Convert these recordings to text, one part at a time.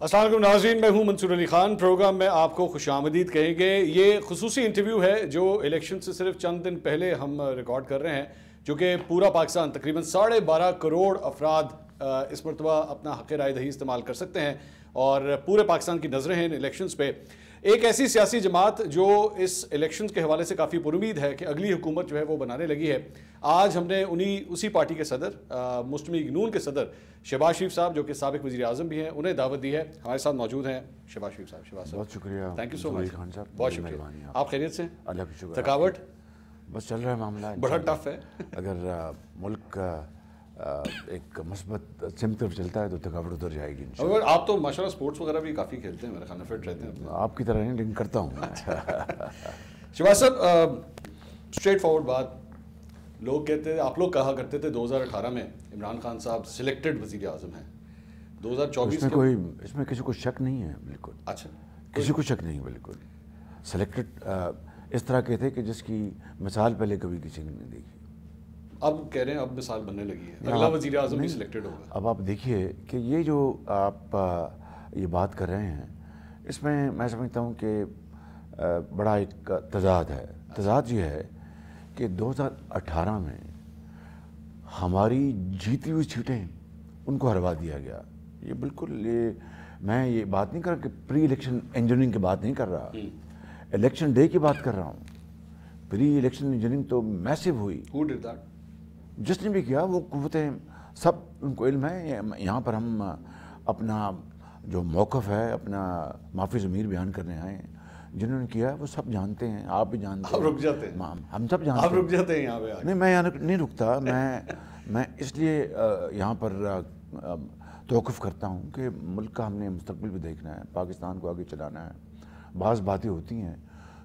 السلام علیکم ناظرین، میں ہوں منصور علی خان۔ پروگرام میں آپ کو خوش آمدید کہیں گے۔ یہ خصوصی انٹرویو ہے جو الیکشن سے صرف چند دن پہلے ہم ریکارڈ کر رہے ہیں، جو کہ پورا پاکستان تقریباً 12.5 کروڑ افراد اس مرتبہ اپنا حق رائے دہی استعمال کر سکتے ہیں، اور پورے پاکستان کی نظریں ہیں ان الیکشنز پہ۔ ایک ایسی سیاسی جماعت جو اس الیکشنز کے حوالے سے کافی پرامید ہے کہ اگلی حکومت جو ہے وہ بنانے لگی ہے۔ آج ہم نے اسی پارٹی کے صدر، مسلم لیگ نون کے صدر شہباز شریف صاحب، جو کہ سابق وزیر اعظم بھی ہیں، انہیں دعوت دی ہے۔ ہمارے ساتھ موجود ہیں شہباز شریف صاحب۔ شہباز صاحب بہت شکریہ، تھینک یو سو مچ، خان صاحب، بہت شکریہ۔ آپ خیریت سے؟ اللہ کا شکر۔ تھکاوٹ؟ بس چل رہا ہے معاملہ، بڑا ٹف ہے۔ اگر ملک ایک مثبت سمت طرف چلتا ہے تو تھکاوٹ ادھر جائے گی انشاءاللہ۔ اور آپ تو ماشاء اللہ اسپورٹس وغیرہ بھی کافی کھیلتے ہیں، میرا خیال ہے فٹ رہتے ہیں۔ آپ کی طرح نہیں، لیکن کرتا ہوں۔ شہباز صاحب، اسٹریٹ فارورڈ بات، لوگ کہتے تھے، آپ لوگ کہا کرتے تھے 2018 میں عمران خان صاحب سلیکٹڈ وزیر اعظم ہیں۔ 2024 اس میں کسی کو شک نہیں ہے، بالکل۔ اچھا، کسی کو شک نہیں، بالکل سلیکٹڈ اس طرح کے تھے کہ جس کی مثال پہلے کبھی کسی نے نہیں دیکھی۔ اب کہہ رہے ہیں اب مثال بننے لگی ہے، اگلا وزیر اعظم بھی سلیکٹڈ ہوگا۔ اب آپ دیکھیے کہ یہ جو آپ یہ بات کر رہے ہیں، اس میں سمجھتا ہوں کہ بڑا ایک تضاد ہے۔ تضاد یہ ہے کہ 2018 میں ہماری جیتی ہوئی سیٹیں ان کو ہروا دیا گیا۔ یہ بالکل، میں یہ بات نہیں کر رہا کہ پری الیکشن انجینئرنگ کی بات نہیں کر رہا، الیکشن ڈے کی بات کر رہا ہوں۔ پری الیکشن انجینئرنگ تو میسو ہوئی۔ Who did that؟ جس نے بھی کیا وہ قوتیں سب ان کو علم ہے۔ یہاں پر ہم اپنا جو موقف ہے، اپنا معافی ضمیر بیان کرنے آئے ہیں۔ جنہوں نے کیا وہ سب جانتے ہیں، آپ بھی جانتے ہیں، آپ رک جاتے ہیں، ہم سب جانتے ہیں۔ آپ رک جاتے ہیں یہاں پہ؟ نہیں، میں یہاں نہیں رکتا، میں اس لیے یہاں پر توقف کرتا ہوں کہ ملک کا ہم نے مستقبل بھی دیکھنا ہے، پاکستان کو آگے چلانا ہے۔ بعض باتیں ہوتی ہیں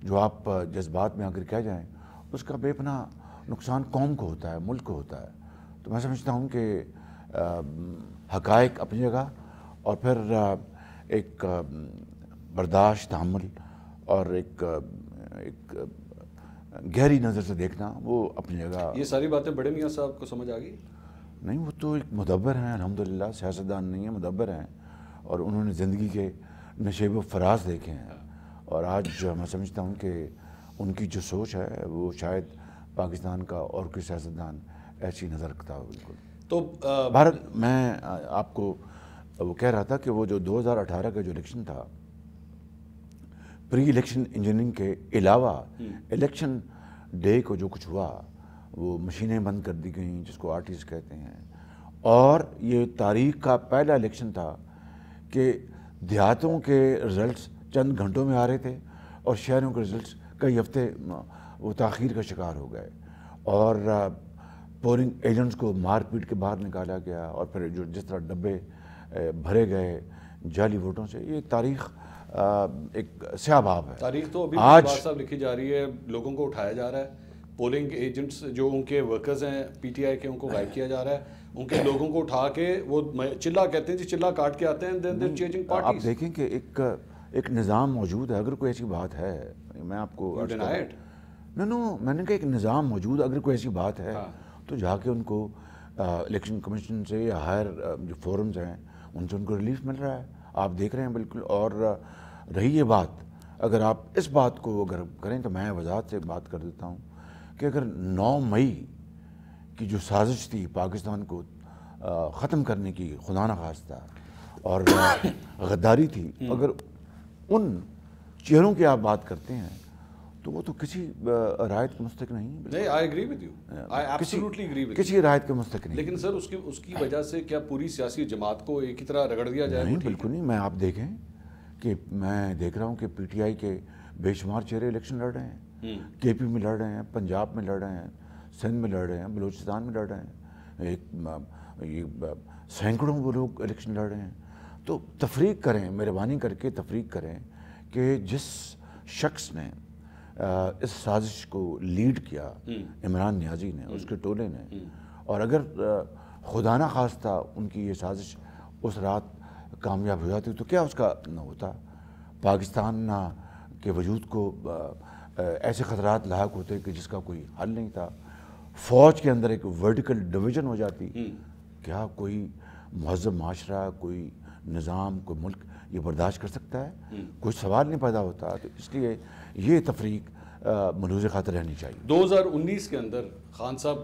جو آپ جذبات میں اگر کہہ جائیں، اس کا بے پناہ نقصان قوم کو ہوتا ہے، ملک کو ہوتا ہے۔ تو میں سمجھتا ہوں کہ حقائق اپنی جگہ، اور پھر ایک برداشت، تحمل اور ایک گہری نظر سے دیکھنا وہ اپنی جگہ۔ یہ ساری باتیں بڑے میاں صاحب کو سمجھ آ گئی؟ نہیں، وہ تو ایک مدبر ہیں الحمدللہ، سیاستدان نہیں ہیں، مدبر ہیں، اور انہوں نے زندگی کے نشیب و فراز دیکھے ہیں۔ اور آج میں سمجھتا ہوں کہ ان کی جو سوچ ہے وہ شاید پاکستان کا اور کوئی سیاستدان ایسی نظر رکھتا ہو۔ بالکل۔ تو بھارت، میں آپ کو وہ کہہ رہا تھا کہ وہ جو 2018 کا جو الیکشن تھا، پری الیکشن انجینئرنگ کے علاوہ الیکشن ڈے کو جو کچھ ہوا، وہ مشینیں بند کر دی گئیں، جس کو آرٹیز کہتے ہیں، اور یہ تاریخ کا پہلا الیکشن تھا کہ دیہاتوں کے رزلٹس چند گھنٹوں میں آ رہے تھے، اور شہروں کے رزلٹس کئی ہفتے وہ تاخیر کا شکار ہو گئے، اور پولنگ ایجنٹس کو مار پیٹ کے باہر نکالا گیا، اور پھر جو جس طرح ڈبے بھرے گئے جعلی ووٹوں سے، یہ تاریخ ایک سیاہ باب ہے۔ تاریخ تو ابھی صاحب لکھی جا رہی ہے، لوگوں کو اٹھایا جا رہا ہے، پولنگ ایجنٹس جو ان کے ورکرز ہیں پی ٹی آئی کے، ان کو غائب کیا جا رہا ہے، ان کے لوگوں کو اٹھا کے وہ چلا کہتے ہیں جی، چلا کاٹ کے آتے ہیں۔ آپ دیکھیں کہ ایک نظام موجود ہے، اگر کوئی ایسی بات ہے، میں آپ کو میں نے کہا ایک نظام موجود، اگر کوئی ایسی بات ہے تو جا کے ان کو الیکشن کمیشن سے یا ہائر جو فورمز ہیں ان سے ان کو ریلیف مل رہا ہے، آپ دیکھ رہے ہیں بالکل۔ اور رہی یہ بات، اگر آپ اس بات کو اگر کریں تو میں وضاحت سے بات کر دیتا ہوں کہ اگر 9 مئی کی جو سازش تھی پاکستان کو ختم کرنے کی، خدا نخواستہ، اور غداری تھی، اگر ان چہروں کی آپ بات کرتے ہیں تو وہ تو کسی رائت کے مستحق نہیں۔ I agree with you. I absolutely agree with you. کسی رائت کے مستحق نہیں۔ لیکن سر اس کی وجہ سے کیا پوری سیاسی جماعت کو ایک ہی طرح رگڑ دیا جائے؟ نہیں، بالکل نہیں۔ میں آپ دیکھیں کہ میں دیکھ رہا ہوں کہ پی ٹی آئی کے بے شمار چہرے الیکشن لڑ رہے ہیں، کے پی میں لڑ رہے ہیں، پنجاب میں لڑ رہے ہیں، سندھ میں لڑ رہے ہیں، بلوچستان میں لڑ رہے ہیں، ایک سینکڑوں وہ لوگ الیکشن لڑ رہے ہیں۔ تو تفریق کریں، مہربانی کر کے تفریق کریں کہ جس شخص نے اس سازش کو لیڈ کیا، عمران نیازی نے، اس کے ٹولے نے، اور اگر خدا نہ خواستہ ان کی یہ سازش اس رات کامیاب ہو جاتی تو کیا اس کا نہ ہوتا، پاکستان کے وجود کو ایسے خطرات لاحق ہوتے کہ جس کا کوئی حل نہیں تھا، فوج کے اندر ایک ورٹیکل ڈویژن ہو جاتی، کیا کوئی مہذب معاشرہ، کوئی نظام، کوئی ملک یہ برداشت کر سکتا ہے؟ کوئی سوال نہیں پیدا ہوتا. تو اس لیے یہ تفریق ملوث خاطر رہنی چاہیے. 2019 کے اندر خان صاحب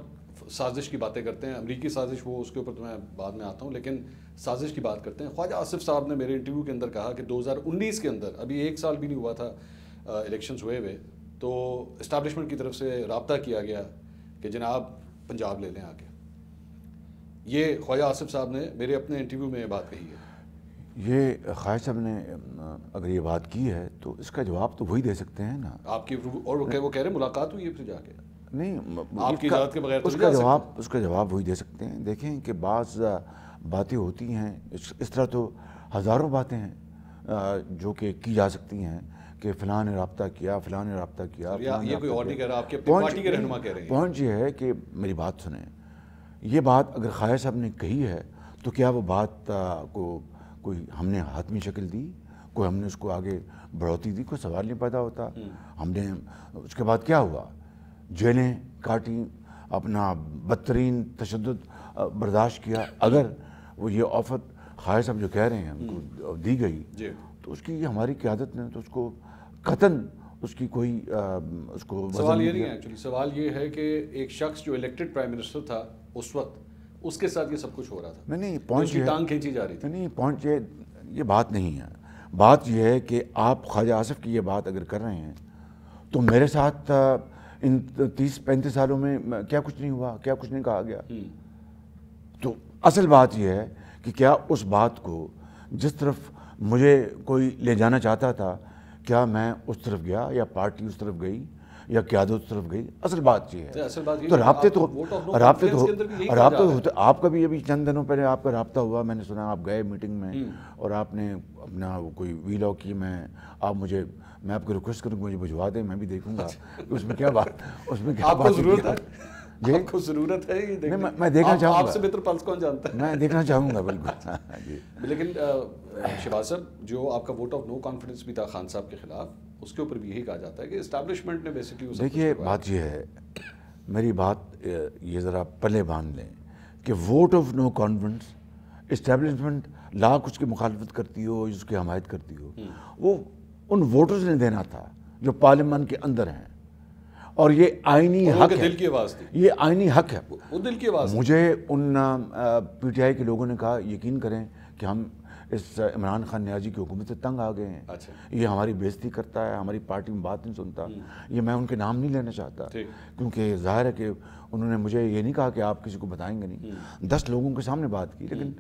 سازش کی باتیں کرتے ہیں, امریکی سازش, وہ اس کے اوپر تو میں بعد میں آتا ہوں, لیکن سازش کی بات کرتے ہیں. خواجہ آصف صاحب نے میرے انٹرویو کے اندر کہا کہ 2019 کے اندر, ابھی 1 سال بھی نہیں ہوا تھا الیکشنز ہوئے, تو اسٹیبلشمنٹ کی طرف سے رابطہ کیا گیا کہ جناب پنجاب لے لیں آ کے. یہ خواجہ آصف صاحب نے میرے اپنے انٹرویو میں یہ بات کہی ہے. یہ خواجہ صاحب نے اگر یہ بات کی ہے تو اس کا جواب تو وہی دے سکتے ہیں نا. آپ کی, اور وہ کہہ رہے ملاقات ہوئی ہے پھر جا کے؟ نہیں, آپ کی اجازت کے بغیر اس کا جواب وہی دے سکتے ہیں. دیکھیں کہ بعض باتیں ہوتی ہیں, اس طرح تو ہزاروں باتیں ہیں جو کہ کی جا سکتی ہیں کہ فلاں نے رابطہ کیا, فلاں نے رابطہ کیا. یہ کوئی اور نہیں کہہ رہا, آپ کی اپنی پارٹی کے رہنما کہہ رہے ہیں. پوائنٹ یہ ہے کہ میری بات سنیں, یہ بات اگر خواجہ صاحب نے کہی ہے تو کیا وہ بات کو کوئی ہم نے حتمی شکل دی, کوئی ہم نے اس کو آگے بڑھوتی دی؟ کوئی سوال نہیں پیدا ہوتا. ہم نے اس کے بعد کیا ہوا, جیلیں کاٹیں, اپنا بدترین تشدد برداشت کیا. اگر وہ یہ آفت خواجہ صاحب جو کہہ رہے ہیں ہم کو دی گئی تو اس کی ہماری قیادت نے تو اس کو قطعاً اس کی کوئی اس کو سوال یہ نہیں ہے. ایکچولی سوال یہ ہے کہ ایک شخص جو الیکٹڈ پرائم منسٹر تھا اس وقت, اس کے ساتھ یہ سب کچھ ہو رہا تھا, نہیں پوائنٹ یہ ٹانگ کھینچی جا رہی تھی. نہیں, پوائنٹ یہ بات نہیں ہے. بات یہ ہے کہ آپ خواجہ آصف کی یہ بات اگر کر رہے ہیں تو میرے ساتھ ان 30-35 سالوں میں کیا کچھ نہیں ہوا, کیا کچھ نہیں کہا گیا. تو اصل بات یہ ہے کہ کیا اس بات کو جس طرف مجھے کوئی لے جانا چاہتا تھا, کیا میں اس طرف گیا یا پارٹی اس طرف گئی یا قیادت اس طرف گئی؟ اصل بات یہ ہے. تو رابطے تو ہوتے. آپ کا بھی ابھی چند دنوں پہلے آپ کا رابطہ ہوا, میں نے سنا آپ گئے میٹنگ میں اور آپ نے اپنا کوئی ویلاگ کی. میں آپ کو ریکویسٹ کروں کہ مجھے بھجوا دیں, میں بھی دیکھوں گا اس میں کیا بات, اس میں کیا بات ضرورت ہے. آپ کو ضرورت ہے یہ دیکھنے, میں دیکھنا چاہوں گا. آپ سے بہتر پلس کون جانتا ہے. میں دیکھنا چاہوں گا بالکل. لیکن شہباز صاحب, جو آپ کا ووٹ آف نو کانفیڈنس بھی تھا خان صاحب کے خلاف, اس کے اوپر بھی یہی کہا جاتا ہے کہ اسٹیبلشمنٹ نے بیسکلی. دیکھیے بات یہ ہے, میری بات یہ ذرا پلے باندھ لیں کہ vote of no confidence establishment لاکھ اس کی مخالفت کرتی ہو, اس کی حمایت کرتی ہو, وہ ان ووٹرز نے دینا تھا جو پارلیمان کے اندر ہیں, اور یہ آئینی حق ہے. دل کی آواز تھی, یہ آئینی حق ہے. وہ دل کی آواز. مجھے ان پی ٹی آئی کے لوگوں نے کہا یقین کریں کہ ہم اس عمران خان نیازی کی حکومت سے تنگ آ گئے ہیں. یہ ہماری بےزتی کرتا ہے, ہماری پارٹی میں بات نہیں سنتا. یہ میں ان کے نام نہیں لینا چاہتا کیونکہ ظاہر ہے کہ انہوں نے مجھے یہ نہیں کہا کہ آپ کسی کو بتائیں گے نہیں. 10 لوگوں کے سامنے بات کی, لیکن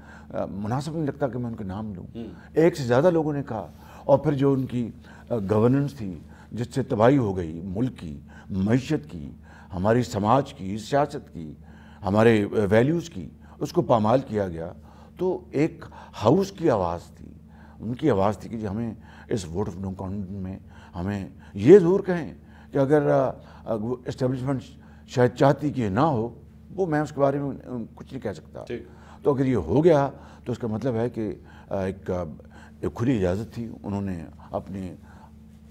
مناسب نہیں لگتا کہ میں ان کے نام لوں. 1 سے زیادہ لوگوں نے کہا. اور پھر جو ان کی گورننس تھی جس سے تباہی ہو گئی ملک کی, معیشت کی, ہماری سماج کی, سیاست کی, ہمارے ویلیوز کی, اس کو پامال کیا گیا. تو ایک ہاؤس کی آواز تھی, ان کی آواز تھی کہ جی ہمیں اس ووٹ آف نو کانفیڈنس میں ہمیں یہ ضرور کہیں کہ اگر اسٹیبلشمنٹ شاید چاہتی کہ نہ ہو, وہ میں اس کے بارے میں کچھ نہیں کہہ سکتا. تو اگر یہ ہو گیا تو اس کا مطلب ہے کہ ایک کھلی اجازت تھی, انہوں نے اپنے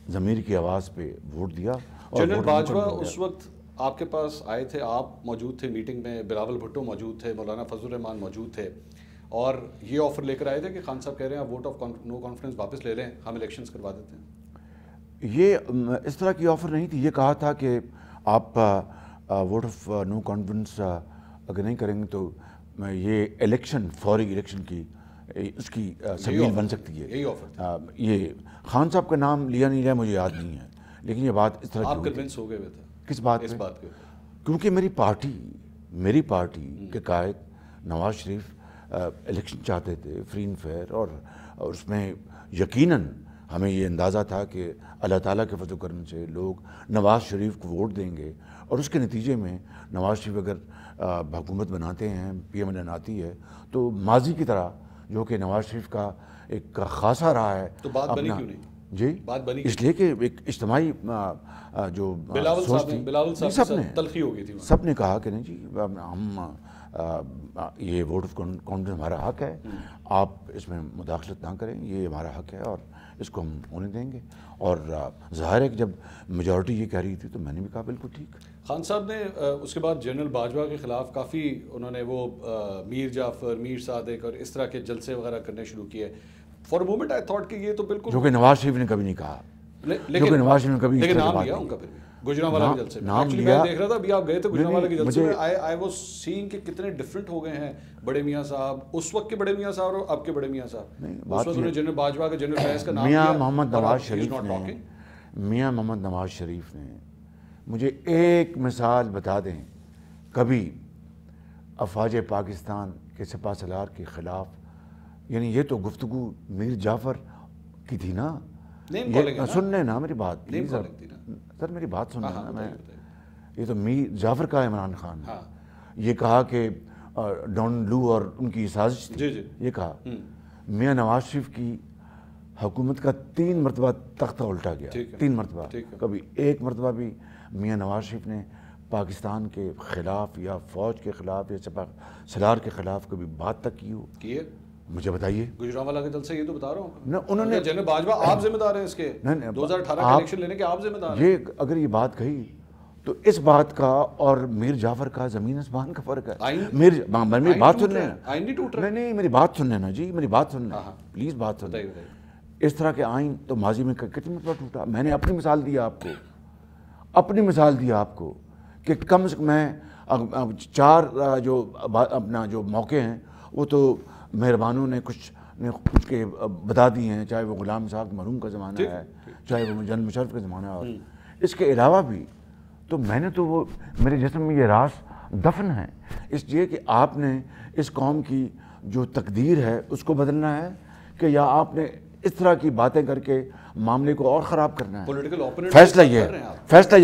ضمیر کی آواز پہ ووٹ دیا. جنرل باجوہ اس وقت آپ کے پاس آئے تھے, آپ موجود تھے میٹنگ میں, بلاول بھٹو موجود تھے, مولانا فضل الرحمان موجود تھے, اور یہ آفر لے کر آئے تھے کہ خان صاحب کہہ رہے ہیں آپ ووٹ آف نو کانفیڈنس واپس لے لیں, ہم الیکشنز کروا دیتے ہیں. یہ اس طرح کی آفر نہیں تھی. یہ کہا تھا کہ آپ ووٹ آف نو کانفیڈنس اگر نہیں کریں گے تو یہ الیکشن, فوری الیکشن کی اس کی سبیل بن سکتی ہے. یہی آفر تھا. یہ خان صاحب کا نام لیا نہیں لیا مجھے یاد نہیں ہے, لیکن یہ بات اس طرح کی. آپ کنونس ہو گئے ہوئے تھے کس بات اس بات پہ؟ کیونکہ میری پارٹی کے قائد نواز شریف الیکشن چاہتے تھے فری اینڈ فیئر, اور اس میں یقیناً ہمیں یہ اندازہ تھا کہ اللہ تعالیٰ کے فضل و کرم سے لوگ نواز شریف کو ووٹ دیں گے, اور اس کے نتیجے میں نواز شریف اگر حکومت بناتے ہیں, پی ایم ایل آتی ہے, تو ماضی کی طرح جو کہ نواز شریف کا ایک خاصا رہا ہے. تو بات بنی کیوں نہیں؟ جی بات بنی اس لیے کہ ایک اجتماعی جو سوچ تھی, تلخی ہو گئی تھی, سب نے کہا کہ نہیں جی ہم یہ ووٹ آف کانفیڈنس ہمارا حق ہے, آپ اس میں مداخلت نہ کریں, یہ ہمارا حق ہے اور اس کو ہم ہونے دیں گے. اور ظاہر ہے کہ جب میجورٹی یہ کہہ رہی تھی تو میں نے بھی کہا بالکل ٹھیک. خان صاحب نے اس کے بعد جنرل باجوہ کے خلاف کافی انہوں نے وہ میر جعفر, میر صادق اور اس طرح کے جلسے وغیرہ کرنے شروع کیے. For a moment I thought کہ یہ تو بالکل جو کہ نواز شریف نے کبھی نہیں کہا، جو کہ نواز شریف نے کبھی لیکن نام لیا ان کا پھر بھی گجرانوالہ کے جلسے میں. ایکچولی میں دیکھ رہا تھا ابھی آپ گئے تھے گجرانوالہ کے جلسے میں, آئی واز سینگ کہ کتنے ڈفرینٹ ہو گئے ہیں بڑے میاں صاحب, اس وقت کے بڑے میاں صاحب اور اب کے بڑے میاں صاحب. اس وقت انہوں نے جنرل باجوہ کا جنرل فیض کا نام لیا. میاں محمد نواز شریف نے مجھے ایک مثال بتا دیں کبھی افواج پاکستان کے سپہ سالار کے خلاف, یعنی یہ تو گفتگو میر جعفر کی تھی نا, سننے نا میری بات سر, میری بات سننا نا. میں یہ تو میر جعفر کا عمران خان نے یہ کہا کہ ڈون لو اور ان کی سازش تھی, یہ کہا. میاں نواز شریف کی حکومت کا 3 مرتبہ تختہ الٹا گیا, 3 مرتبہ. کبھی ایک مرتبہ بھی میاں نواز شریف نے پاکستان کے خلاف یا فوج کے خلاف یا سپہ سالار کے خلاف کبھی بات تک کی ہو؟ مجھے بتائیے. گجرانوالہ کے جلسے یہ تو بتا رہا ہوں نا, انہوں نے جنرل باجوہ آپ ذمہ دار ہیں اس کے 2018 کے الیکشن لینے کے, آپ ذمہ دار ہیں. یہ اگر یہ بات کہی تو اس بات کا اور میر جعفر کا زمین آسمان کا فرق ہے. میری بات سن لینا, نہیں میری بات سن لینا جی, میری بات سن لینا پلیز, بات سن لینا. اس طرح کے آئین تو ماضی میں کتنی مرتبہ ٹوٹا. میں نے اپنی مثال دیا آپ کو, اپنی مثال دیا آپ کو کہ کم سے کم میں 4 جو اپنا جو موقع ہیں وہ تو مہربانوں نے کچھ کے بتا دی ہیں, چاہے وہ غلام صاحب مرحوم کا زمانہ ہے, چاہے وہ جنرل مشرف کا زمانہ ہے, اور اس کے علاوہ بھی تو میں نے تو وہ میرے جسم میں یہ راز دفن ہے. اس لیے کہ آپ نے اس قوم کی جو تقدیر ہے اس کو بدلنا ہے کہ یا آپ نے اس طرح کی باتیں کر کے معاملے کو اور خراب کرنا ہے. پولیٹیکل اوپوننٹ فیصلہ یہ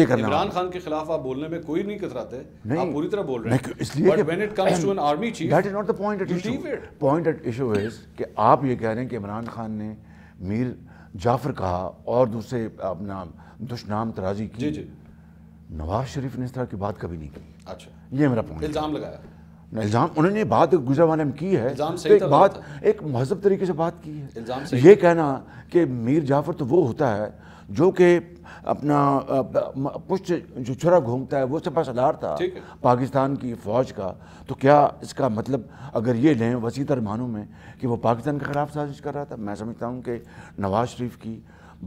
کرنا ہے. عمران خان کے خلاف آپ بولنے میں کوئی نہیں کتراتے, آپ پوری طرح بول رہے ہیں, اس لیے but when it comes to an army chief that is not the point at issue. Point at issue is کہ آپ یہ کہہ رہے ہیں کہ عمران خان نے میر جعفر کہا اور دوسرے اپنا دشنام ترازی کی. جی. نواز شریف نے اس طرح کی بات کبھی نہیں کی. اچھا, یہ میرا پوائنٹ. الزام لگایا, الزام انہوں نے بات گجرانوالہ میں کی ہے, ایک بات ایک مہذب طریقے سے بات کی ہے. یہ کہنا کہ میر جعفر تو وہ ہوتا ہے جو کہ اپنا پشت جو چھرا گھومتا ہے, وہ سپہ سالار تھا پاکستان کی فوج کا, تو کیا اس کا مطلب اگر یہ لیں وسیع تر معنوں میں کہ وہ پاکستان کے خلاف سازش کر رہا تھا؟ میں سمجھتا ہوں کہ نواز شریف کی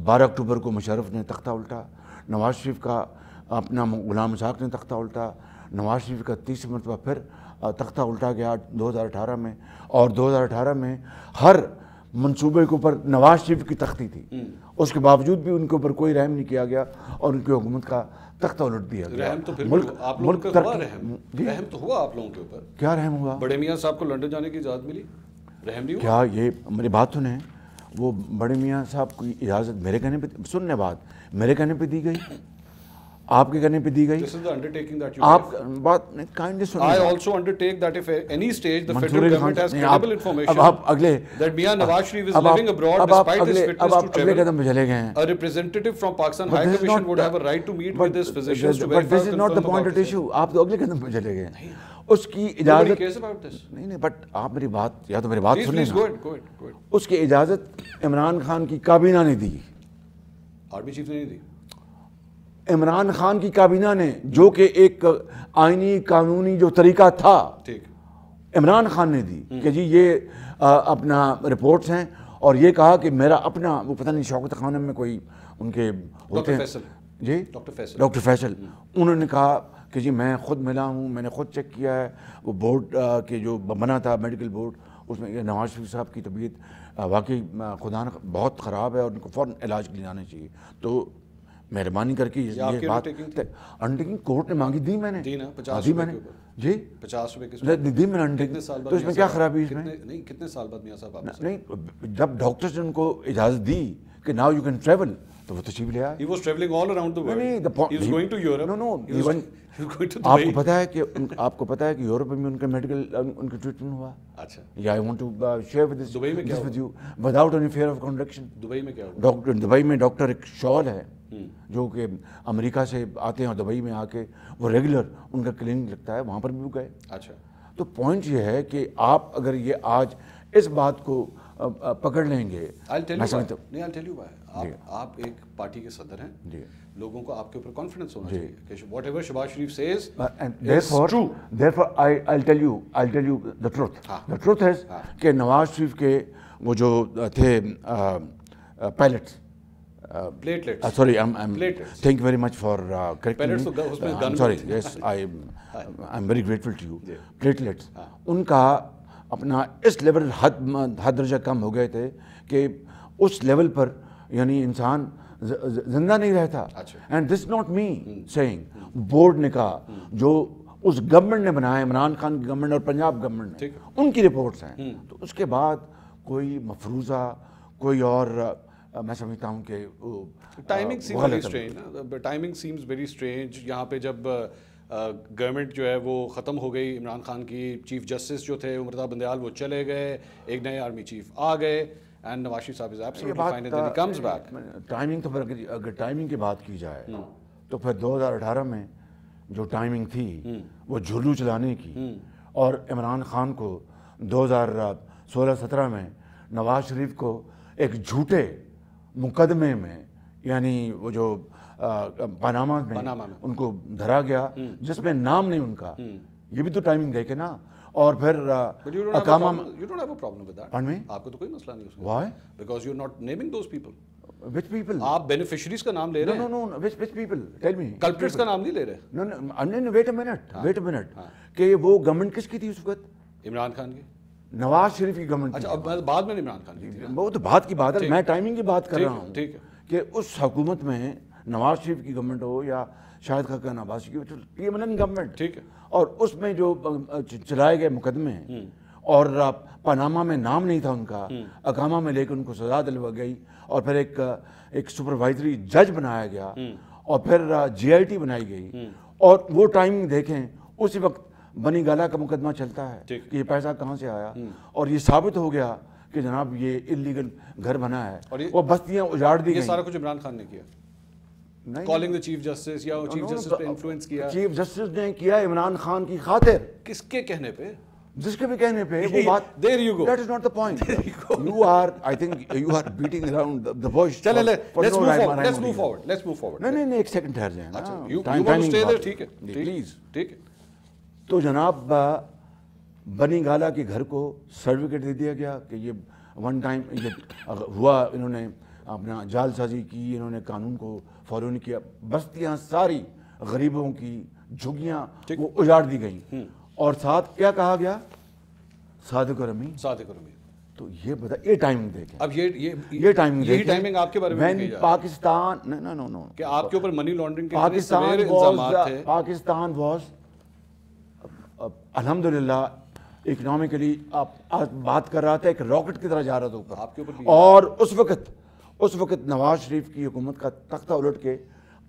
12 اکتوبر کو مشرف نے تختہ الٹا, نواز شریف کا اپنا غلام اسحاق نے تختہ الٹا, نواز شریف کا 30 مرتبہ پھر تختہ الٹا گیا 2018 میں, اور 2018 میں ہر منصوبے کے اوپر نواز شریف کی تختی تھی, اس کے باوجود بھی ان کے اوپر کوئی رحم نہیں کیا گیا اور ان کی حکومت کا تختہ الٹ دیا گیا. رحم تو پھر ملک رحم تو ہوا آپ لوگوں کے اوپر. کیا رحم ہوا؟ بڑے میاں صاحب کو لنڈن جانے کی اجازت ملی, رحم نہیں ہوا کیا؟ یہ میری بات سنیں, وہ بڑے میاں صاحب کی اجازت میرے کہنے پہ, سننے بات میرے کہنے پہ دی گئی, آپ کے کہنے پہ دی گئی. آپ بات کائنڈلی سنیں. I also undertake that if at any stage the federal government has credible information that Mian Nawaz Sharif is living abroad despite his fitness to travel, a representative from Pakistan High Commission would have a right to meet with his physicians to verify. But this is not the point at issue. آپ تو اگلے قدم پہ چلے گئے. اس کی اجازت نہیں, بٹ آپ میری بات یا تو میری بات سنیں نا. اس کی اجازت عمران خان کی کابینہ نے دی, آرمی چیف نے نہیں دی. عمران خان کی کابینہ نے, جو کہ ایک آئینی قانونی جو طریقہ تھا, عمران خان نے دی کہ جی یہ اپنا رپورٹس ہیں, اور یہ کہا کہ میرا اپنا وہ پتہ نہیں شوکت خانم میں کوئی ان کے ہوتے ہیں جی, ڈاکٹر فیصل, انہوں نے کہا کہ جی میں خود ملا ہوں, میں نے خود چیک کیا ہے, وہ بورڈ کے جو بنا تھا میڈیکل بورڈ, اس میں نواز شریف صاحب کی طبیعت واقعی خدا بہت خراب ہے اور ان کو فوراً علاج کے لیے آنا چاہیے. تو مہربانی کر کے یہ بات انڈرٹیکنگ کورٹ نے مانگی, دی میں نے جی 50 روپے کی دی میں نے, تو اس میں کیا خرابی؟ نہیں, کتنے سال بعد میاں صاحب واپس؟ نہیں, جب ڈاکٹرز نے ان کو اجازت دی کہ ناؤ یو کین ٹریول, تو وہ تشریف لے آئے. He was traveling all around the world. He was going to Europe. No, he was going to آپ کو پتہ ہے کہ یورپ میں ان کا میڈیکل ان کی ٹریٹمنٹ ہوا. اچھا, I want to share with this with you without any fear of contradiction. Dubai میں کیا ہوا؟ دبئی میں ڈاکٹر ایک شال ہے جو کہ امریکہ سے آتے ہیں اور دبئی میں آ کے وہ ریگولر ان کا کلینک لگتا ہے, وہاں پر بھی گئے. اچھا, تو پوائنٹ یہ ہے کہ آپ اگر یہ آج اس بات کو پکڑ لیں گے, آپ ایک پارٹی کے صدر ہیں, لوگوں کو آپ کے اوپر کانفیڈنس ہونا چاہیے کہ whatever Shehbaz Sharif says is true. Therefore I'll tell you the truth. The truth is کہ نواز شریف کے وہ جو تھے pilots platelets sorry I'm thank you very much for correcting me. I'm sorry, yes I'm very grateful to you. platelets ان کا اپنا اس level حد درجہ کم ہو گئے تھے کہ اس لیول پر یعنی انسان زندہ نہیں رہتا. And this not me saying, board نے کہا, جو اس گورنمنٹ نے بنایا عمران خان کی گورنمنٹ اور پنجاب گورنمنٹ نے, ان کی رپورٹس ہیں. تو اس کے بعد کوئی مفروضہ کوئی اور میں سمجھتا ہوں کہ ٹائمنگ سیمز ویری اسٹرینج. یہاں پہ جب گورنمنٹ جو ہے وہ ختم ہو گئی عمران خان کی, چیف جسٹس جو تھے عمر بندیال وہ چلے گئے, ایک نئے آرمی چیف آ گئے, and Nawaz Sharif sahab is absolutely fine and he comes back. Timing تو اگر ٹائمنگ کی بات کی جائے تو پھر 2018 میں جو ٹائمنگ تھی وہ جھولو چلانے کی, اور عمران خان کو 2016-17 میں نواز شریف کو ایک جھوٹے مقدمے میں یعنی وہ جو پاناما میں ان کو دھرا گیا جس میں نام نہیں ان کا, یہ بھی تو ٹائمنگ دیکھے نا. اور پھر اقامہ آپ کو تو کوئی مسئلہ نہیں اس why because you are not naming those people. which people آپ بینیفیشریز کا نام لے رہے ہیں. no which people tell me culprits کا نام نہیں لے رہے. no wait a minute کہ وہ گورنمنٹ کس کی تھی اس وقت؟ عمران خان کی, نواز شریف کی گورنمنٹ. اچھا اب بعد میں عمران خان کی تھی, وہ تو بات کی بات ہے, میں ٹائمنگ کی بات کر رہا ہوں. ٹھیک ہے کہ اس حکومت میں نواز شریف کی گورنمنٹ ہو یا شاہد خاقان عباسی کی گورنمنٹ, ٹھیک ہے, اور اس میں جو چلائے گئے مقدمے اور پاناما میں نام نہیں تھا ان کا, اقامہ میں لے کے ان کو سزا دلوا گئی, اور پھر ایک سپروائزری جج بنایا گیا, اور پھر GIT بنائی گئی, اور وہ ٹائمنگ دیکھیں اسی وقت بنی گالا کا مقدمہ چلتا ہے کہ یہ پیسہ کہاں سے آیا, اور یہ ثابت ہو گیا کہ جناب یہ انلیگل گھر بنا ہے, وہ بستیاں اجاڑ دی گئی. یہ سارا کچھ عمران خان نے کیا, کالنگ دا چیف جسٹس, یا چیف جسٹس پہ انفلوئنس کیا. چیف جسٹس نے کیا عمران خان کی خاطر. کس کے کہنے پہ؟ جس کے بھی کہنے پہ. وہ بات there you go, that is not the point. you are I think you are beating around the bush. چلے let's move forward. نہیں ایک سیکنڈ ٹھہر جائیں. اچھا you want to stay there, ٹھیک ہے پلیز. ٹھیک ہے. تو جناب بنی گالا کے گھر کو سرٹیفکیٹ دے دیا گیا کہ یہ ون ٹائم یہ ہوا, انہوں نے اپنا جال سازی کی, انہوں نے قانون کو فالو نہیں کیا, بستیاں ساری غریبوں کی جھگیاں وہ اجاڑ دی گئیں, اور ساتھ کیا کہا گیا؟ صادق اور امین. تو یہ بتا, یہ ٹائمنگ دیکھیں. اب یہ ٹائمنگ آپ کے بارے میں پاکستان نو کہ آپ کے اوپر منی لانڈرنگ کے اتنے سویر الزامات تھے. پاکستان واز الحمدللہ اکنامکلی آپ بات کر رہا تھا, ایک راکٹ کی طرح جا رہا تھا اوپر آپ کے اوپر, اور اس وقت نواز شریف کی حکومت کا تختہ الٹ کے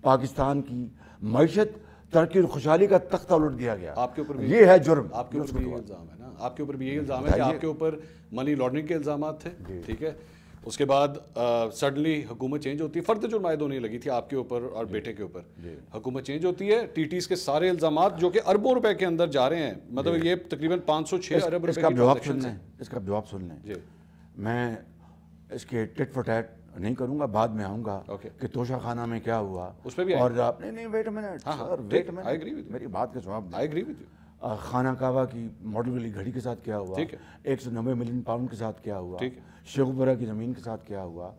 پاکستان کی معیشت ترقی اور خوشحالی کا تختہ الٹ دیا گیا. آپ کے اوپر یہ ہے جرم. آپ کے اوپر بھی یہ الزام ہے نا, آپ کے اوپر بھی یہی الزام ہے کہ آپ کے اوپر منی لانڈرنگ کے الزامات تھے. ٹھیک ہے. اس کے بعد سڈنلی حکومت چینج ہوتی ہے, فرد جرم عائد ہونے لگی تھی آپ کے اوپر اور بیٹے کے اوپر. حکومت چینج ہوتی ہے, TTs کے سارے الزامات جو کہ اربوں روپے کے اندر جا رہے ہیں, مطلب یہ تقریباً 506 ارب روپے کی ٹرانزیکشن ہے. اس کا جواب سن لیں. میں اس کے ٹٹ فور ٹیٹ نہیں کروں گا, بعد میں آؤں گا کہ توشہ خانہ میں کیا ہوا اس پہ بھی. اور نہیں ویٹ اے منٹ, میری بات کا جواب دیں. خانہ کعبہ کی ماڈل والی گھڑی کے ساتھ کیا ہوا, 190 ملین پاؤنڈ کے ساتھ کیا ہوا, شیخوپورہ کی زمین کے ساتھ کیا ہوا,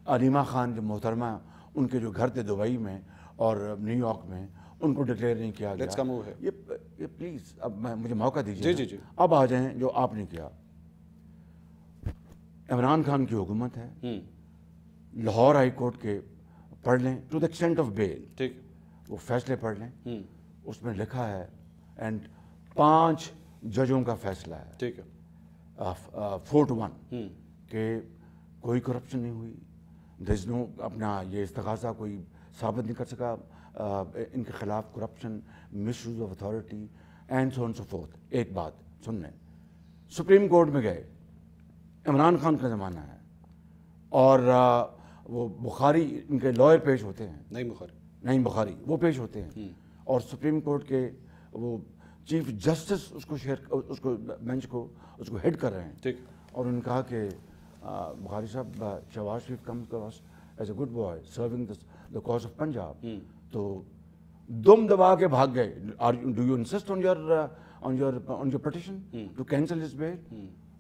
علیمہ خان جو محترمہ ان کے جو گھر تھے دبئی میں اور نیو یارک میں, ان کو ڈکلیئر نہیں کیا گیا. یہ پلیز اب مجھے موقع دیجیے. اب آ جائیں جو آپ نے کیا. عمران خان کی حکومت ہے, لاہور ہائی کورٹ کے پڑھ لیں ٹو دا ایکسٹینٹ آف بیل, ٹھیک, وہ فیصلے پڑھ لیں. اس میں لکھا ہے اینڈ 5 ججوں کا فیصلہ ہے, ٹھیک ہے, 4-1 کہ کوئی کرپشن نہیں ہوئی. دس نو اپنا یہ استغاثہ کوئی ثابت نہیں کر سکا ان کے خلاف corruption, miss use of authority and so on so forth. ایک بات سن لیں, سپریم کورٹ میں گئے, عمران خان کا زمانہ ہے, اور وہ بخاری ان کے لائر پیش ہوتے ہیں, نہیں بخاری وہ پیش ہوتے ہیں, اور سپریم کورٹ کے وہ چیف جسٹس اس کو بینچ کو اس کو ہیڈ کر رہے ہیں. ٹھیک, اور انہوں نے کہا کہ بخاری صاحب Shahbaz Sharif come cross as a good boy serving the cause of Punjab. تو دم دبا کے بھاگ گئے. Do you insist on your petition to cancel his bail?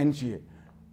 NCA,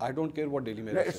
I don't care what Daily Mail is.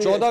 14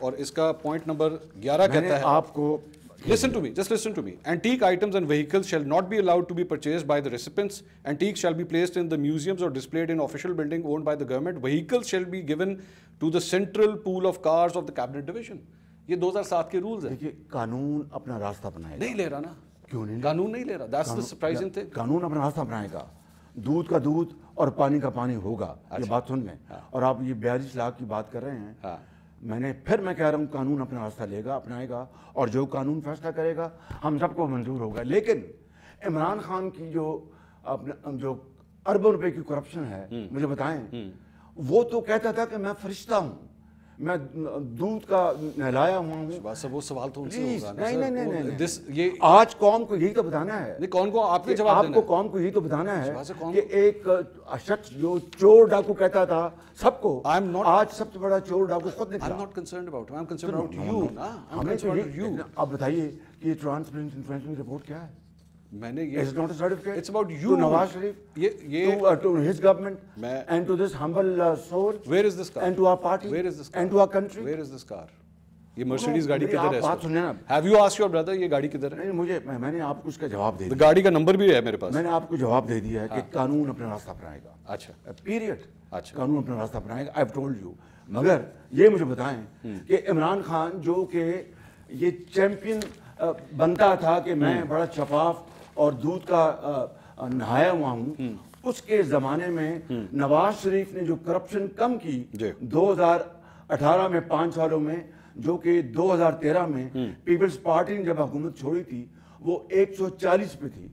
اور اس کا پوائنٹ نمبر 11 کہتا ہے آپ کو Listen to me, just listen to me. Antique items and vehicles shall not be allowed to be purchased by the recipients. Antiques shall be placed in the museums or displayed in official building owned by the government. Vehicles shall be given to the central pool of cars of the cabinet division. یہ 2007 کے rules ہیں. دیکھیے قانون اپنا راستہ بنائے گا. نہیں لے رہا نا. کیوں نہیں؟ قانون نہیں لے رہا. That's the surprising thing. قانون اپنا راستہ بنائے گا. دودھ کا دودھ اور پانی کا پانی ہوگا. یہ بات سن لیں. اور آپ یہ 42 لاکھ کی بات کر رہے ہیں. میں کہہ رہا ہوں قانون اپنا راستہ لے گا, اپنائے گا, اور جو قانون فیصلہ کرے گا ہم سب کو منظور ہوگا. لیکن عمران خان کی جو اربوں روپے کی کرپشن ہے, مجھے بتائیں, وہ تو کہتا تھا کہ میں فرشتہ ہوں, میں دودھ کا نہلایا ہوا ہوں. وہ سوال تو ان سے ہوگا. نہیں, آج قوم کو یہی تو بتانا ہے. کون کو آپ نے جواب دینا ہے. آپ کو قوم کو یہی تو بتانا ہے کہ ایک شخص جو چور ڈاکو کہتا تھا سب کو, آج سب سے بڑا چور ڈاکو خود نکلا. I'm not concerned about him, I'm concerned about you. I'm concerned about you. آپ بتائیے کہ یہ ٹرانسپیرنسی انفارمیشن رپورٹ کیا ہے؟ میں نے یہ It's not a certificate. It's about you. To Nawaz Sharif, to his government, and to this humble soul. Where is this car? And to our party. Where is this car? And to our country. Where is this car? یہ Mercedes گاڑی کدھر ہے؟ بات سنیں نا. Have you asked your brother یہ گاڑی کدھر ہے؟ نہیں, میں نے آپ کو اس کا جواب دے دیا. گاڑی کا نمبر بھی ہے میرے پاس. میں نے آپ کو جواب دے دیا ہے کہ قانون اپنا راستہ اپنائے گا. اچھا. پیریڈ. اچھا. قانون اپنا راستہ اپنائے گا. I've told you. مگر یہ مجھے بتائیں کہ عمران خان جو کہ یہ چیمپئن بنتا تھا کہ میں بڑا شفاف اور دودھ کا نہایا ہوا ہوں, اس کے زمانے میں نواز شریف نے جو کرپشن کم کی 2018 میں 5 سالوں میں, جو کہ 2013 میں پیپلز پارٹی نے جب حکومت چھوڑی تھی وہ 140 پہ تھی.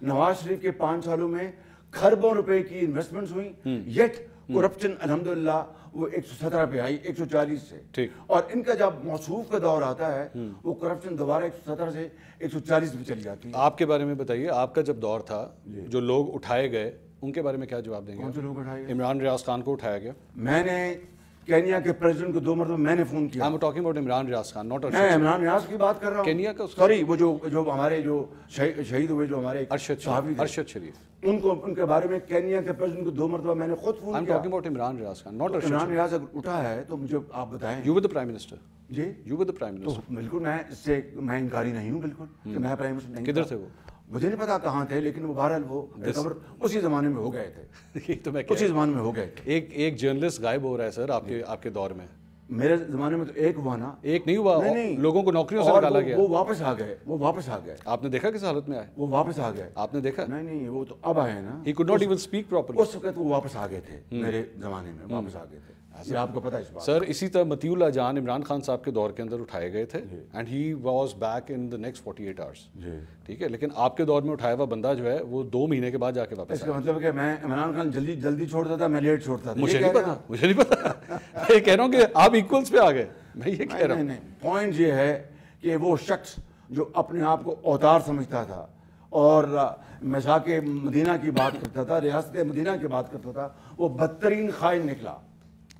نواز شریف کے 5 سالوں میں کھربوں روپے کی انویسٹمنٹس ہوئی, یٹ کرپشن الحمدللہ وہ 117 پہ آئی 140 سے. اور ان کا جب موصوف کا دور آتا ہے وہ کرپشن دوبارہ 117 سے 140 پہ چلی جاتی ہے. آپ کے بارے میں بتائیے, آپ کا جب دور تھا جو لوگ اٹھائے گئے ان کے بارے میں کیا جواب دیں گے؟ کون سے لوگ اٹھائے گئے؟ عمران ریاض خان کو اٹھایا گیا. میں نے کینیا کے پریزیڈنٹ کو 2 مرتبہ میں نے فون کیا. I'm talking about Imran Riyadh Khan, not میں عمران ریاض کی بات کر رہا ہوں. کینیا کا سوری, وہ جو ہمارے جو شہید ہوئے جو ہمارے صحافی تھے ارشد شریف, ان کے بارے میں کینیا کے پریزیڈنٹ کو 2 مرتبہ میں نے خود فون کیا. I'm talking about Imran Riyadh Khan, not Arshad. Imran ریاض اگر اٹھا ہے تو مجھے آپ بتائیں. You were the prime minister. G, You were the prime minister. بالکل میں اس سے میں انکاری نہیں ہوں بالکل کہ میں پرائم منسٹر نہیں. کدھر تھے وہ؟ مجھے نہیں پتا کہاں تھے, لیکن وہ بہرحال وہ ریکور اسی زمانے میں ہو گئے تھے. یہ تو میں اسی زمانے میں ہو گئے. ایک جرنلسٹ غائب ہو رہا ہے سر آپ کے دور میں. میرے زمانے میں تو ایک ہوا نا. ایک نہیں ہوا, لوگوں کو نوکریوں سے نکالا گیا. وہ واپس آ گئے. آپ نے دیکھا کس حالت میں آئے؟ وہ واپس آ گئے. آپ نے دیکھا؟ نہیں, وہ تو اب آئے نا. He could not even speak properly. اس وقت وہ واپس آ گئے تھے, میرے زمانے میں واپس آ گئے تھے. یہ آپ کو پتا ہے اس بات. سر اسی طرح مطیع اللہ جان عمران خان صاحب کے دور کے اندر اٹھائے گئے تھے, and he was back in the next 48 hours. ٹھیک ہے, لیکن آپ کے دور میں اٹھایا ہوا بندہ جو ہے وہ 2 مہینے کے بعد جا کے واپس. اس کا مطلب کہ میں عمران خان جلدی چھوڑتا تھا, میں لیٹ چھوڑتا تھا. مجھے نہیں پتا. میں کہہ رہا ہوں کہ آپ ایکولس پہ آ گئے. میں یہ کہہ رہا ہوں. نہیں, پوائنٹ یہ ہے کہ وہ شخص جو اپنے آپ کو اوتار سمجھتا تھا اور مساق مدینہ کی بات کرتا تھا, ریاست مدینہ کی بات کرتا تھا, وہ بدترین خائن نکلا,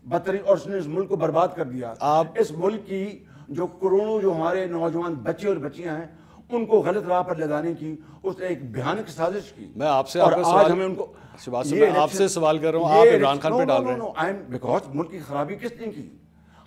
بدترین, اور اس نے اس ملک کو برباد کر دیا. اس ملک کی جو کروڑوں جو ہمارے نوجوان بچے اور بچیاں ہیں ان کو غلط راہ پر لگانے کی اس نے ایک بھیانک سازش کی. میں آپ سے سوال کر رہا ہوں, آپ عمران خان پہ ڈال رہے ہیں. بیکاز ملک کی خرابی کس نے کی؟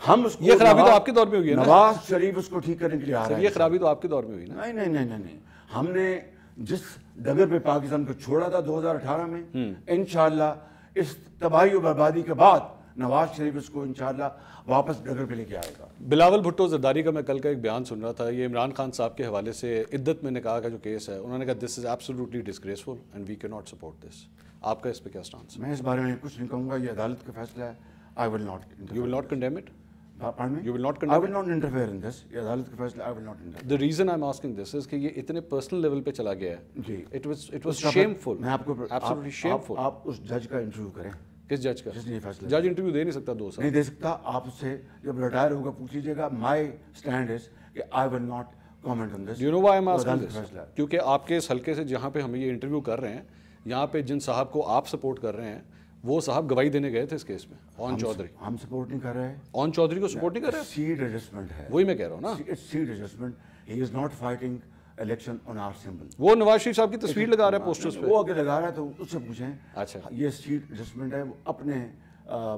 ہم اس کو, یہ خرابی تو آپ کے دور میں ہوئی ہے. نواز شریف اس کو ٹھیک کرنے کے لیے آ رہا ہے. یہ خرابی تو آپ کے دور میں ہوئی نا. نہیں, ہم نے جس ڈگر پہ پاکستان کو چھوڑا تھا 2018 میں, انشاءاللہ اس تباہی و بربادی کے بعد نواز شریف اس کو انشاءاللہ واپس ڈگر پہ لے کے آئے گا. بلاول بھٹو زرداری کا میں کل کا ایک بیان سن رہا تھا, یہ عمران خان صاحب کے حوالے سے عدت میں نکاح کا جو کیس ہے, انہوں نے کہا دس از ایبسولوٹلی ڈسگریسفل اینڈ وی کی ناٹ سپورٹ دس. آپ کا اس پہ کیا اسٹانس ہے؟ میں اس بارے میں کچھ نہیں کہوں گا, یہ عدالت کا فیصلہ ہے. I will not. You will not condemn it? Pardon me? You will not I condemn will not interfere in this. یہ عدالت کا فیصلہ, I will not interfere. The reason I'm asking this is کہ یہ اتنے پرسنل لیول پہ چلا گیا ہے. جی. It was shameful. میں آپ کو absolutely shameful. آپ اس جج کا انٹرویو کریں. کس جج کا؟ جس نے یہ فیصلہ جج انٹرویو دے نہیں سکتا 2 سال. نہیں دے سکتا. آپ سے جب ریٹائر ہوگا پوچھ لیجیے گا. My stand is کہ I will not comment on this. Do you know why I'm asking this? کیونکہ آپ کے اس حلقے سے جہاں پہ ہم یہ انٹرویو کر رہے ہیں, یہاں پہ جن صاحب کو آپ سپورٹ کر رہے ہیں وہ صاحب گواہی دینے گئے تھے اس کیس میں. اون چودھری. ہم سپورٹ نہیں کر رہے. اون چودھری کو سپورٹ نہیں کر رہے. سیٹ ایڈجسٹمنٹ ہے. وہی میں کہہ رہا ہوں نا. Seat adjustment. He is not fighting election on our symbol. وہ نواز شریف صاحب کی تصویر لگا رہا ہے پوسٹرز پہ. وہ اگر لگا رہا ہے تو اس سے پوچھیں. اچھا, یہ سیٹ ایڈجسٹمنٹ ہے, وہ اپنے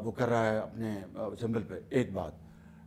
وہ کر رہا ہے اپنے سمبل پہ. ایک بات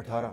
18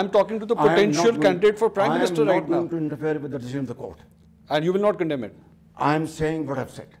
I'm talking to the potential candidate for prime minister right now. I am not going to interfere with the decision of the court. And you will not condemn it. I am saying what I have said.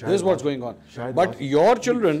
This is what's going on. But your children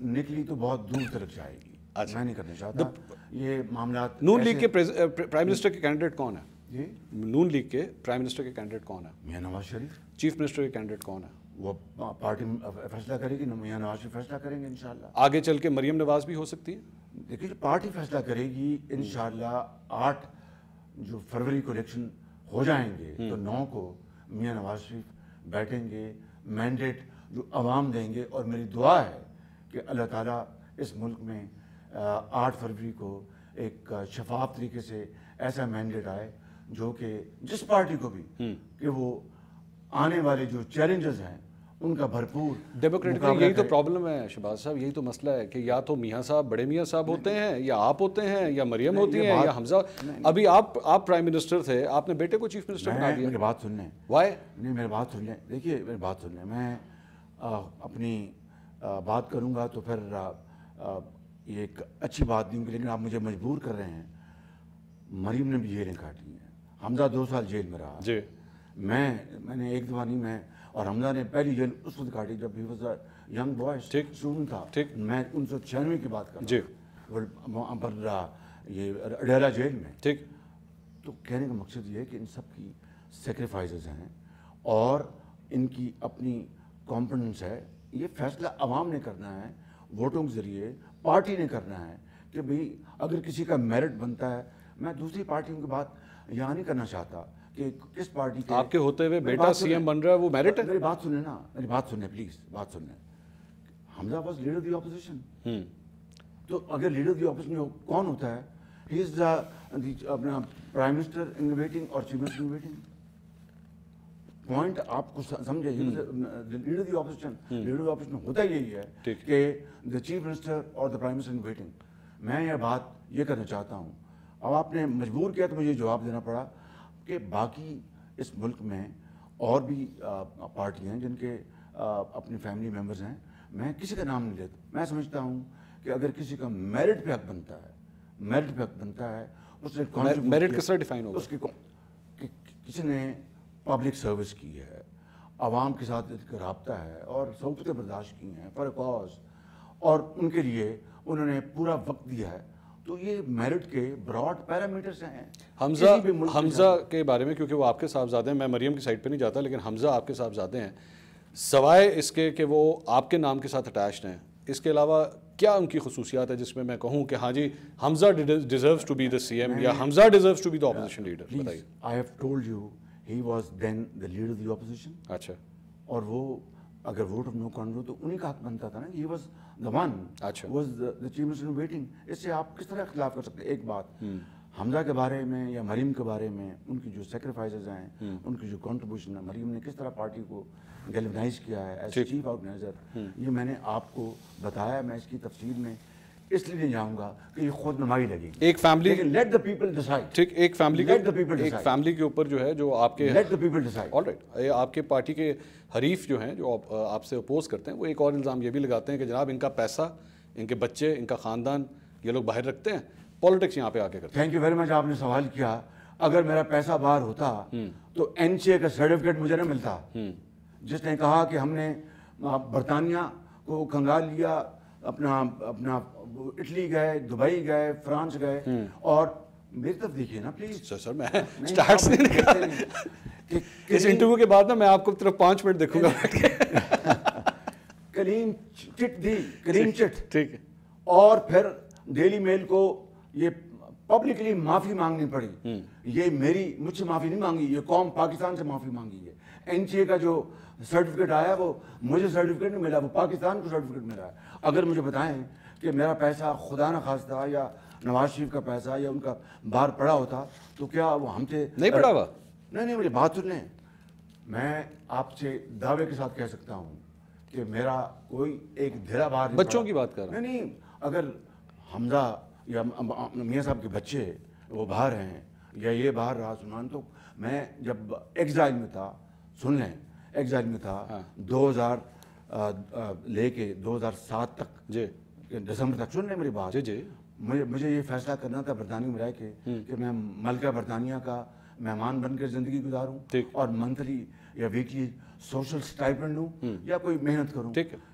نکلی تو بہت دور تک جائے گی. میں نہیں کرنا چاہتا یہ معاملات. نون لیگ کے پرائم منسٹر کے کینڈیڈیٹ کون ہے؟ جی نون لیگ کے پرائم منسٹر کے کینڈیڈیٹ کون ہے؟ میاں نواز شریف. چیف منسٹر کے کینڈیڈیٹ کون ہے؟ وہ پارٹی فیصلہ کرے گی, میاں نواز شریف فیصلہ کریں گے انشاءاللہ. آگے چل کے مریم نواز بھی ہو سکتی ہے. دیکھیے پارٹی فیصلہ کرے گی انشاءاللہ. 8 جو فروری کو الیکشن ہو جائیں گے تو 9 کو میاں نواز شریف بیٹھیں گے, مینڈیٹ جو عوام دیں گے. اور میری دعا ہے کہ اللہ تعالیٰ اس ملک میں 8 فروری کو ایک شفاف طریقے سے ایسا مینڈیٹ آئے جو کہ جس پارٹی کو بھی کہ وہ آنے والے جو چیلنجز ہیں ان کا بھرپور. ڈیموکریٹکلی یہی تو پرابلم ہے شہباز صاحب, یہی تو مسئلہ ہے کہ یا تو میاں صاحب, بڑے میاں صاحب ہوتے ہیں, یا آپ ہوتے ہیں, یا مریم ہوتی ہیں, یا حمزہ. ابھی آپ پرائم منسٹر تھے, آپ نے بیٹے کو چیف منسٹر بنا دیا. میری بات سن لیں. وائی نہیں میری بات سن لیں. دیکھیے میری بات سن لیں. میں اپنی بات کروں گا تو پھر یہ ایک اچھی بات نہیں ہوگی, لیکن آپ مجھے مجبور کر رہے ہیں. مریم نے بھی جیلیں کاٹی ہیں, حمزہ 2 سال جیل میں رہا. جی میں نے ایک دفعہ نہیں, میں اور حمزہ نے پہلی جیل اس وقت کاٹی جب he was young boy student تھا. میں 1996 کی بات کر جی وہاں پر یہ اڈیالہ جیل میں. ٹھیک. تو کہنے کا مقصد یہ ہے کہ ان سب کی سیکریفائسز ہیں اور ان کی اپنی کمپوننٹس ہے. یہ فیصلہ عوام نے کرنا ہے, ووٹوں کے ذریعے پارٹی نے کرنا ہے کہ بھئی اگر کسی کا میرٹ بنتا ہے. میں دوسری پارٹیوں کی بات یہاں نہیں کرنا چاہتا کہ کس پارٹی کے آپ کے ہوتے ہوئے بیٹا سی ایم بن رہا ہے, وہ میرٹ ہے. میری بات سنیں نا, میری بات سنیں پلیز, بات سنیں. Hamza was leader of the opposition. تو اگر لیڈر آف دی اپوزیشن کون ہوتا ہے؟ ہی از اپنا پرائم منسٹر ان ویٹنگ اور chief minister in waiting. Point آپ کو سمجھے, leader of the opposition. Leader of the opposition ہوتا یہی ہے کہ دا چیف منسٹر اور the prime minister in waiting. میں یہ بات یہ کرنا چاہتا ہوں. اب آپ نے مجبور کیا تو مجھے جواب دینا پڑا کہ باقی اس ملک میں اور بھی پارٹیاں ہیں جن کے اپنے فیملی ممبرز ہیں. میں کسی کا نام نہیں لیتا. میں سمجھتا ہوں کہ اگر کسی کا میرٹ پہ حق بنتا ہے, میرٹ پہ حق بنتا ہے, اس نے میرٹ کس طرح ڈیفائن ہوگا؟ اس کی کسی نے پبلک سروس کی ہے, عوام کے ساتھ رابطہ ہے اور سہولتیں برداشت کی ہیں فار کاز, اور ان کے لیے انہوں نے پورا وقت دیا ہے. تو یہ میرٹ کے براڈ پیرامیٹرز ہیں. حمزہ کے بارے میں, کیونکہ وہ آپ کے صاحبزادے ہیں, میں مریم کی سائڈ پہ نہیں جاتا, لیکن حمزہ آپ کے صاحبزادے ہیں. سوائے اس کے کہ وہ آپ کے نام کے ساتھ اٹیچڈ ہیں, اس کے علاوہ کیا ان کی خصوصیات ہے جس میں کہوں کہ ہاں جی Hamza deserves to be the C M یا Hamza deserves to be the opposition leader? بتائیے. I have told you he was then the leader of the opposition. اچھا. اور وہ اگر ووٹ آف نو کانفیڈنس تو انہیں کا حق بنتا تھا نا. He was the one was the chief minister in waiting. اس سے آپ کس طرح اختلاف کر سکتے ہیں؟ ایک بات حمزہ کے بارے میں یا مریم کے بارے میں, ان کی جو سیکریفائسز ہیں, ان کی جو کنٹریبیوشن ہے, مریم نے کس طرح پارٹی کو گیلونائز کیا ہے ایز چیف آرگنائزر, یہ میں نے آپ کو بتایا. میں اس کی تفصیل میں اس لیے نہیں جاؤں گا کہ یہ خود نمائی لگے گی. ایک family, let the people decide. ٹھیک, ایک فیملی کے اوپر جو ہے جو آپ کے let the people decide. All right. آپ کے پارٹی کے حریف جو ہیں جو آپ سے اپوز کرتے ہیں, وہ ایک اور الزام یہ بھی لگاتے ہیں کہ جناب ان کا پیسہ, ان کے بچے, ان کا خاندان یہ لوگ باہر رکھتے ہیں, پالیٹکس یہاں پہ آ کے کرتے ہیں. Thank you very much. آپ نے سوال کیا. اگر میرا پیسہ باہر ہوتا تو NCA کا سرٹیفکیٹ مجھے نہ ملتا. جس نے کہا کہ ہم نے برطانیہ کو کھنگال لیا, اپنا اٹلی گئے, دبئی گئے, فرانس گئے, اور میری طرف دیکھیے نا پلیز. سر میں سٹارٹ سے نکال اس انٹرویو کے بعد نا میں آپ کو صرف 5 منٹ دیکھوں گا. کلین چٹ دی, کلین چٹ. ٹھیک ہے. اور پھر ڈیلی میل کو یہ پبلکلی معافی مانگنی پڑی. یہ مجھ سے معافی نہیں مانگی, یہ قوم پاکستان سے معافی مانگی ہے. NCA کا جو سرٹیفکیٹ آیا وہ مجھے سرٹیفکیٹ نہیں ملا, وہ پاکستان کو سرٹیفکیٹ ملا ہے. اگر مجھے بتائیں کہ میرا پیسہ خدا نہ خواستہ یا نواز شریف کا پیسہ یا ان کا باہر پڑا ہوتا تو کیا وہ ہم سے نہیں پڑا ہوا؟ نہیں, میری بات سن لیں. میں آپ سے دعوے کے ساتھ کہہ سکتا ہوں کہ میرا کوئی ایک دھیرا باہر نہیں. بچوں کی بات کر رہا ہوں. نہیں, اگر حمزہ یا میاں صاحب کے بچے وہ باہر ہیں یا یہ باہر رہا سلمان, تو میں جب ایگزائل میں تھا, سن لیں, ایگزائل میں تھا 2000 لے کے 2007 تک, جی دسمبر تک. سن لیں میری بات. جی جی. مجھے یہ فیصلہ کرنا تھا برطانیہ میں رہ کے کہ میں ملکہ برطانیہ کا مہمان بن کر زندگی گزاروں اور منتھلی یا ویکلی سوشل اسٹائپنڈ لوں یا کوئی محنت کروں. ٹھیک ہے.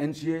NCA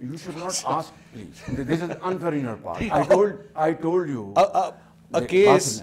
you should not ask please, this is unfair in your part. I told you a case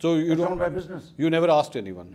So you It's not don't, my business. you never asked anyone?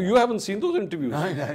You haven't seen those interviews.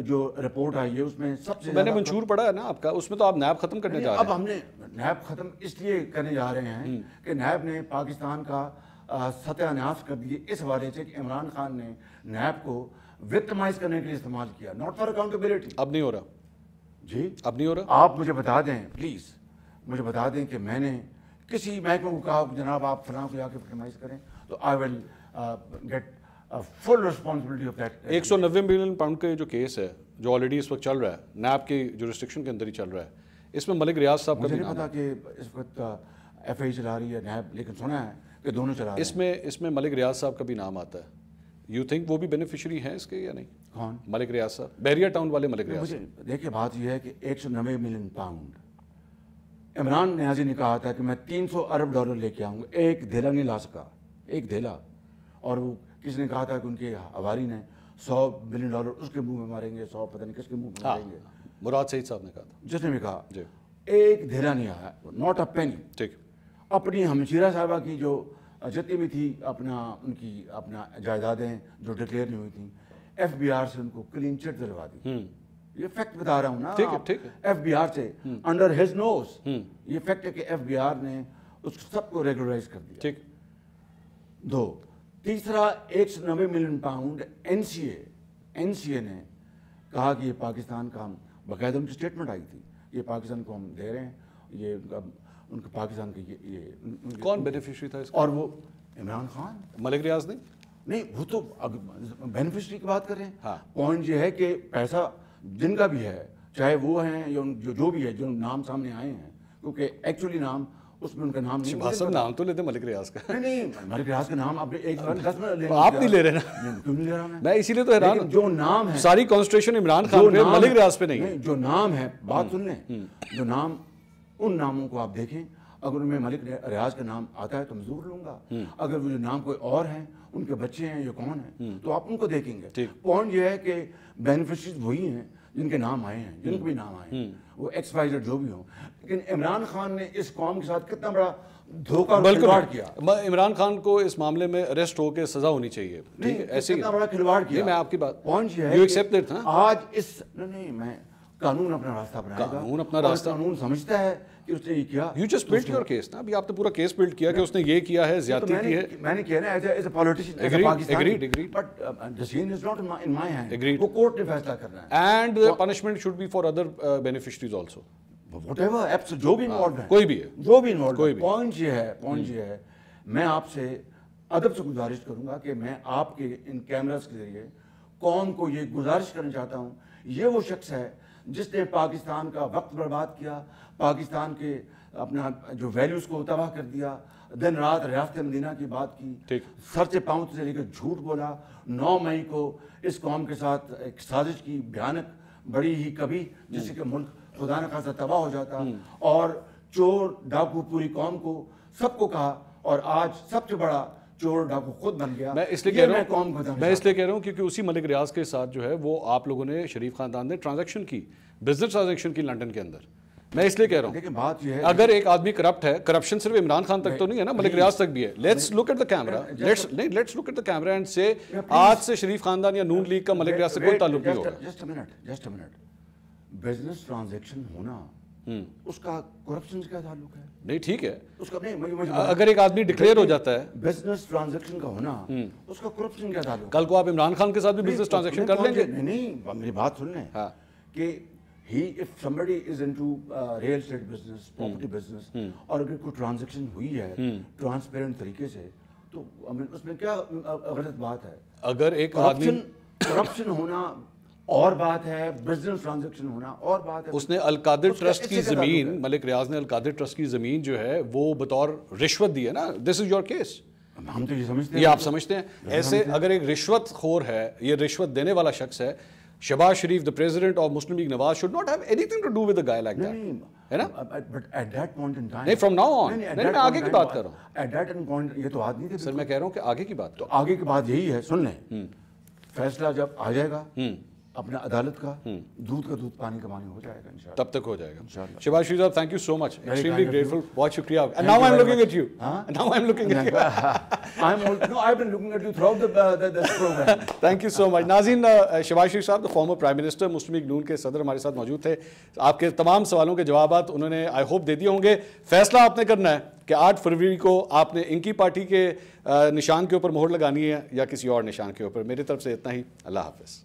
جو report آئی ہے اس میں سب سے میں نے منشور پڑھا ہے نا آپ کا, اس میں تو آپ نیب ختم کرنے جا رہے ہیں. اب ہم نے نیب ختم اس لیے کرنے جا رہے ہیں کہ نیب نے پاکستان کا ستیہ ناش کر دیے اس حوالے سے کہ عمران خان نے نیب کو وکٹمائز کرنے کے لیے استعمال کیا, ناٹ فار اکاؤنٹیبلٹی. اب نہیں ہو رہا جی, اب نہیں ہو رہا. آپ مجھے بتا دیں پلیز, مجھے بتا دیں کہ میں نے کسی محکمے کو کہا جناب آپ فلاں کو جا کے وکٹمائز کریں, تو I will get full responsibility of that. 190 million pound کا جو کیس ہے جو آلریڈی اس وقت چل رہا ہے, نیب کی جورسڈکشن کے اندر ہی چل رہا ہے, اس میں ملک ریاض صاحب کا بھی مجھے نہیں نام پتا کہ اس وقت ایف آئی چلا رہی ہے نیب, لیکن سنا ہے کہ دونوں چلا رہے ہیں. اس میں ملک ریاض صاحب کا بھی نام آتا ہے. یو تھنک وہ بھی بینیفیشری ہیں اس کے یا نہیں؟ کون؟ ملک ریاض صاحب, بحریہ ٹاؤن والے ملک ریاض. مجھے دیکھیے بات یہ ہے کہ 190 ملین پاؤنڈ عمران نیازی نے کہا تھا کہ میں 300 ارب ڈالر لے کے آؤں گا, ایک دھیلا نہیں لا سکا, ایک دھیلا. اور وہ کس نے کہا تھا کہ ان کے ہواری نے 100 بلین ڈالر اس کے منہ میں ماریں گے, 100 پتہ نہیں کس کے منہ میں ماریں گے. مراد سعید صاحب نے کہا تھا, جس نے بھی کہا جی, ایک دھیلا نہیں آیا, ناٹ اے پینی. ٹھیک. اپنی ہمشیرہ صاحبہ کی جو جتنی بھی تھی ان کی اپنا جائیدادیں جو ڈکلیئر نہیں ہوئی تھیں, ایف بی آر سے ان کو کلین چٹ دلوا دی. یہ فیکٹ بتا رہا ہوں نا, ایف بی آر سے انڈر ہز نوز. یہ فیکٹ ہے کہ ایف بی آر نے اس سب کو ریگولرائز کر دیا. ٹھیک. 2. تیسرا 190 ملین پاؤنڈ این سی اے نے کہا کہ یہ پاکستان کا, ہم باقاعدہ ان کی اسٹیٹمنٹ آئی تھی, یہ پاکستان کو ہم دے رہے ہیں, یہ ان کے پاکستان کے یہ کون بینیفیشری تھا اس کا؟ اور وہ عمران خان. ملک ریاض نہیں, وہ تو بینیفیشری کی بات کر رہے ہیں. پوائنٹ یہ ہے کہ پیسہ جن کا بھی ہے, چاہے وہ ہیں یا جو بھی ہے, جو نام سامنے آئے ہیں, کیونکہ ایکچولی نام اس میں ان کا نام نہیں. نام تو لیتے ملک ریاض کا. نہیں, ملک ریاض کا نام آپ نے ایک 10 منٹ آپ نہیں لے رہے نا. کیوں نہیں لے رہا میں اسی لیے تو حیران ہوں. جو نام ہے ساری کانسنٹریشن عمران خان پہ, ملک ریاض پہ نہیں ہے. جو نام ہے, بات سن لیں, جو نام, ان ناموں کو آپ دیکھیں, اگر ان میں ملک ریاض کا نام آتا ہے تو میں ضرور لوں گا. اگر وہ جو نام کوئی اور ہیں, ان کے بچے ہیں یا کون ہیں, تو آپ ان کو دیکھیں گے. پوائنٹ یہ ہے کہ بینیفیشریز وہی ہیں جن کے نام آئے ہیں, جن کے بھی نام آئے ہیں, وہ ایکس وائی زیڈ جو بھی ہوں. لیکن عمران خان نے اس قوم کے ساتھ کتنا بڑا دھوکہ اور کھلواڑ کیا. عمران خان کو اس معاملے میں اریسٹ ہو کے سزا ہونی چاہیے. ٹھیک ہے, ایسے کتنا بڑا کھلواڑ کیا. میں آپ کی بات, پوائنٹ یہ ہے یو ایکسپٹ دیٹ. آج اس نہیں, میں قانون اپنا راستہ بنائے گا, قانون اپنا راستہ, قانون سمجھتا ہے کہ اس نے یہ کیا. You just build your case نا, ابھی آپ نے پورا کیس بلڈ کیا کہ اس نے یہ کیا ہے, زیادتی کی ہے. میں نے کیا نا as a politician, as a Pakistani, but decision is not in my hand. وہ کورٹ نے فیصلہ کرنا ہے. And punishment should be for other beneficiaries also, whatever apps جو بھی انوالوڈ ہیں, کوئی بھی ہے, جو بھی انوالوڈ ہے. پوائنٹ یہ ہے, میں آپ سے ادب سے گزارش کروں گا کہ میں آپ کے ان کیمراز کے ذریعے قوم کو یہ گزارش کرنا چاہتا ہوں, یہ وہ شخص ہے جس نے پاکستان کا وقت برباد کیا, پاکستان کے اپنا جو ویلیوز کو تباہ کر دیا, دن رات ریاست مدینہ کی بات کی, سر سے پاؤں سے لے کے جھوٹ بولا. 9 مئی کو اس قوم کے ساتھ ایک سازش کی, بھیانک, بڑی ہی کبھی, جس سے کہ ملک خدا نہ خاصہ تباہ ہو جاتا, اور چور ڈاکو پوری قوم کو سب کو کہا, اور آج سب سے بڑا چور ڈاکو خود بن گیا. میں اس لیے کہہ رہا ہوں کیونکہ اسی ملک ریاض کے ساتھ جو ہے وہ آپ لوگوں نے, شریف خاندان نے ٹرانزیکشن کی, بزنس ٹرانزیکشن کی لنڈن کے اندر. میں اس لیے کہہ رہا ہوں, لیکن بات یہ ہے اگر ایک آدمی کرپٹ ہے, کرپشن صرف عمران خان تک تو نہیں ہے نا, ملک ریاض تک بھی ہے. Let's look at the camera, let's look at the camera and سے آج سے شریف خاندان یا نون لیگ کا ملک ریاض سے کوئی تعلق نہیں ہوگا. Just a minute, business transaction ہونا, اس کا کرپشن سے کیا تعلق ہے؟ نہیں ٹھیک ہے, اس کا نہیں, اگر ایک آدمی ڈکلیئر ہو جاتا ہے, بزنس ٹرانزیکشن کا ہونا, اس کا کرپشن کیا تعلق؟ کل کو آپ عمران خان کے ساتھ بھی بزنس ٹرانزیکشن کر لیں گے. نہیں, میری بات سن لیں کہ if somebody is into real estate business, property business, اور اگر کوئی ٹرانزیکشن ہوئی ہے ٹرانسپیرنٹ طریقے سے, تو اس میں کیا غلط بات ہے؟ اگر ایک آدمی, کرپشن ہونا اور بات ہے, بزنس ٹرانزیکشن ہونا اور بات ہے. اس نے القادر ٹرسٹ کی زمین, ملک ریاض نے القادر ٹرسٹ کی زمین جو ہے وہ بطور رشوت دی ہے نا. دس از یور کیس. ہم تو یہ سمجھتے ہیں, یہ آپ سمجھتے ہیں. ایسے اگر ایک رشوت خور ہے, یہ رشوت دینے والا شخص ہے, شہباز شریف, the president of Muslim League Nawaz, should not have anything to do with a guy like that. ہے نا? But at that point in time, نہیں, from now on. نہیں, میں آگے کی بات کر رہا ہوں. At that point, یہ تو آدمی تھے. سر میں کہہ رہا ہوں کہ آگے کی بات. تو آگے کی بات یہی ہے, سن لیں, فیصلہ جب آ جائے گا, اپنا عدالت کا دودھ کا دودھ پانی کا پانی ہو جائے گا انشاءاللہ. تب تک ہو جائے گا انشاءاللہ. شہباز شریف صاحب thank you so much, extremely grateful, بہت شکریہ. And now I'm looking at you. Now I'm looking at you. I've been looking at you throughout this program. Thank you so much. ناظرین, شہباز شریف صاحب former prime minister Muslim League Noon کے صدر ہمارے ساتھ موجود تھے. آپ کے تمام سوالوں کے جوابات انہوں نے آئی ہوپ دے دیے ہوں گے. فیصلہ آپ نے کرنا ہے کہ 8 فروری کو آپ نے ان کی پارٹی کے نشان کے اوپر مہر لگانی ہے یا کسی اور نشان کے اوپر. میری طرف سے اتنا ہی. اللہ حافظ.